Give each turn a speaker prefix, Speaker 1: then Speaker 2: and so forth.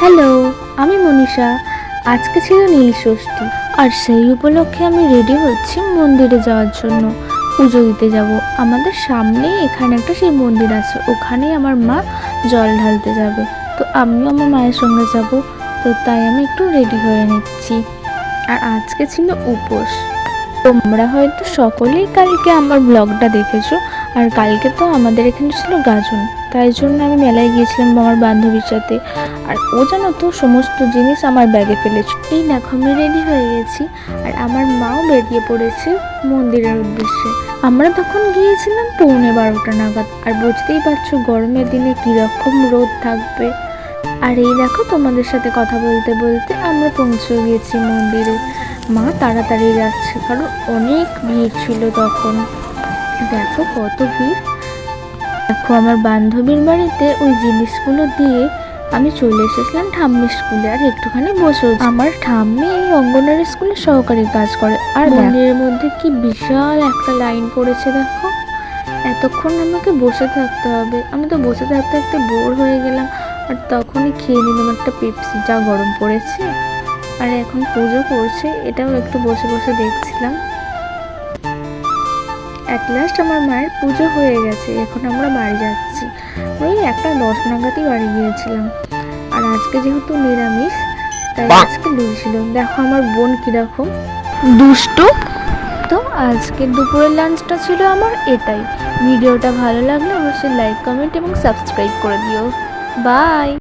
Speaker 1: Hello, আমি মনীষা। আজকে ছিল নীলষষ্ঠী, আর সেই উপলক্ষে আমি রেডি হচ্ছি মন্দিরে যাওয়ার জন্য। পুজো দিতে যাব। আমাদের সামনেই এখানে একটা শিব মন্দির আছে, ওখানেই আমার মা জল ঢালতে যাবে। তো আমিও আমার মায়ের সঙ্গে যাব। তো তাই আমি একটু রেডি হয়ে নিচ্ছি। আর আজকে ছিল উপোস। তোমরা হয়তো সকলেই কালকে আমার ব্লগটা দেখেছো। আর কালকে তো আমাদের এখানে ছিল গাজন, তাই জন্য আমি মেলায় গিয়েছিলাম আমার বান্ধবীর সাথে। আর ও জানো তো সমস্ত জিনিস আমার ব্যাগে ফেলেছে। এই দেখো আমি রেডি হয়ে গেছি, আর আমার মাও বেরিয়ে পড়েছে মন্দিরের উদ্দেশ্যে। আমরা তখন গিয়েছিলাম 11:15 নাগাদ। আর বুঝতেই পারছো গরমের দিনে কীরকম রোদ থাকবে। আর এই দেখো তোমাদের সাথে কথা বলতে বলতে আমরা পৌঁছে গেছি মন্দিরে। মা তাড়াতাড়ি যাচ্ছে, কারণ অনেক ভিড় ছিল তখন। দেখো কত ভিড়। দেখো আমার বান্ধবীর বাড়িতে ওই জিনিসগুলো দিয়ে আমি চলে এসেছিলাম ঠাম্মির স্কুলে। আর একটুখানি বসে আমার ঠাম্মি এই অঙ্গনারী স্কুলে সহকারী কাজ করে। আর মন্দিরের মধ্যে কি বিশাল একটা লাইন পড়েছে দেখো। এতক্ষণ আমাকে বসে থাকতে হবে। আমি তো বসে থাকতে থাকতে বোর হয়ে গেলাম। আর তখনই খেয়ে নিলাম একটা পেপসি, যা গরম পড়েছে। আর এখন পুজো করছে, এটাও একটু বসে বসে দেখছিলাম। অ্যাট লাস্ট আমার মায়ের পুজো হয়ে গেছে। এখন আমরা বাড়ি যাচ্ছি। ওই 1:10 নাগাদই বাড়ি গিয়েছিলাম। আর আজকে যেহেতু নিরামিষ, তাই আজকে লুচি ছিল। দেখো আমার বোন কিরকম দুষ্টু। তো আজকের দুপুরের লাঞ্চটা ছিল আমার এটাই। ভিডিওটা ভালো লাগলে অবশ্যই লাইক, কমেন্ট এবং সাবস্ক্রাইব করে দিও। বাই।